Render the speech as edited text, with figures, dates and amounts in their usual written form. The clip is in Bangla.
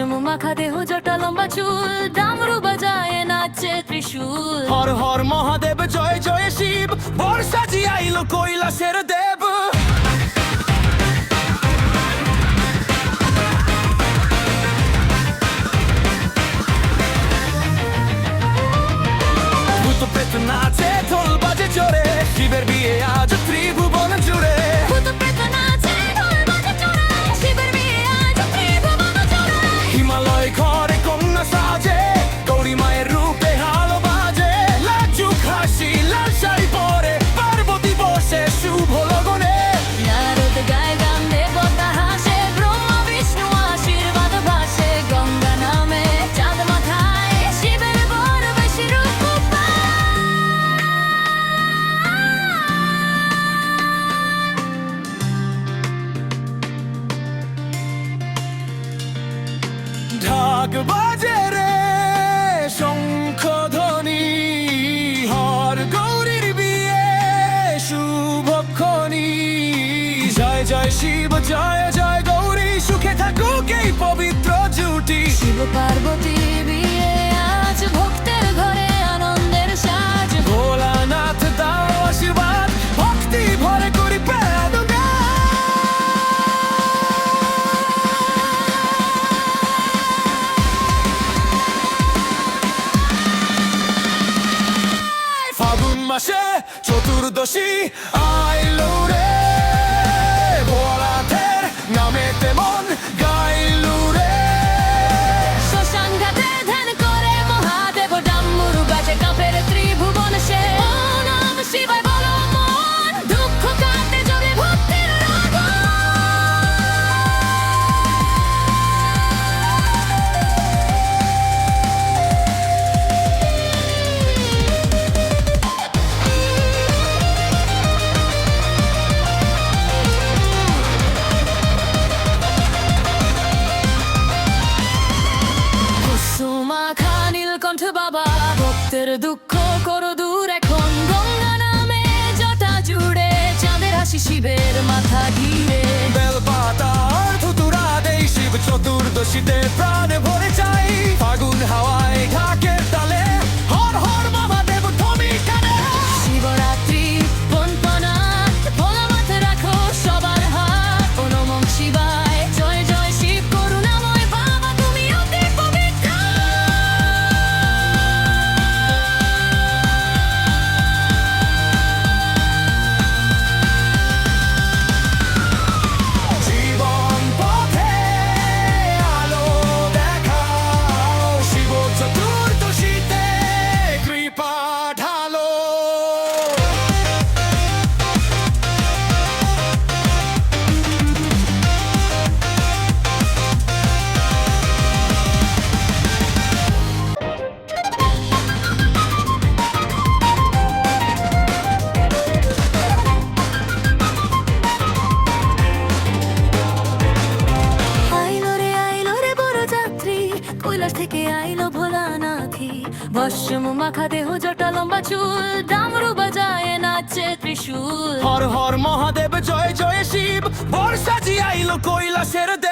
ভস্ম মাখা দেহ জটা লম্বা চুল, ডামরু বাজায় নাচে ত্রিশূল। হর হর মহাদেব জয় জয় শিব, বর্ষা জি আইলো কৈলাসের দেব। ভূত প্রেত নাচে ঢোল বাজে জোরে, শিবের বিয়ে আজ ত্রিভুবন জুড়ে। ভূত প্রেত নাচে ঢোল বাজে জোরে, শিবের বিয়ে আজ ত্রিভুবন জুড়ে। হিমালয় ঘরে কন্যা সাজে, গৌরী মায়ের রূপে হালো বাজে। লাজু খাসি লাল শাড়ি পরে, পার্বতী বসে শুভ লগনে। নারদ গায় গান দেবতা হাসে, ব্রহ্মা বিষ্ণু আশীর্বাদ ভাসে। গঙ্গা নামে চাঁদ মাথায়, শিবের বর বেশি রূপ পায়। ঢাক বাজে রে শঙ্খ ধ্বনি, হর গৌরীর বিয়ে শুভক্ষণী। জয় জয় শিব জয় জয় গৌরী, সুখে থাকুক এই পবিত্র জুটি। শিব পার্বতী বিয়ে আজ, ভক্তের ঘরে আনন্দের সাজ। ভোলানাথ দাও আশীর্বাদ, ভক্তি ভরে করি প্রাণগান। ফাগুন মাসে চতুর্দশী আইলো রে, ভোলানাথের নামে তেমন গাইলু রে। শ্মশান ঘাটে ধ্যান করে মহাদেব, ডামরু বাজে কাঁপের ত্রিভুবন সে। ওম নমঃ শিবায় বলো মন, দুঃখ কাটে জগে ভক্তির আগুন। কুসুমাখা নীলকণ্ঠ বাবা, ভক্তের দুঃখ করো দূর এখন। গঙ্গা নামে জটা জুড়ে, চাঁদের হাসি শিবের মাথা ঘিরে। বেলপাতা আর ধুতুরা দেই শিব চতুর্দশীতে প্রাণে ভরে চাই। ফাগুন হাওয়ায় ঢাকের তালে, হর হর মহাদেব ধমি কানে। শিবরাত্রি পনপনাথ, ভোলা মাথে রাখো সবার হাত। ও নমঃ শিবায় জয় জয় শিব, করুণাময় বাবা তুমি অতি পবিত্র। জীবন পথে আলো দেখাও, শিব চতুর্দশীতে কৃপা ঢালো। আইলো রে বরযাত্রী, কৈলাস থেকে আইলো ভোলানাথি। ভস্ম মাখা দেহ জটা লম্বা চুল, ডামরু বাজায় নাচে ত্রিশূল। হর হর মহাদেব জয় জয় শিব, বর্ষা জি আইলো কৈলাসের দেব।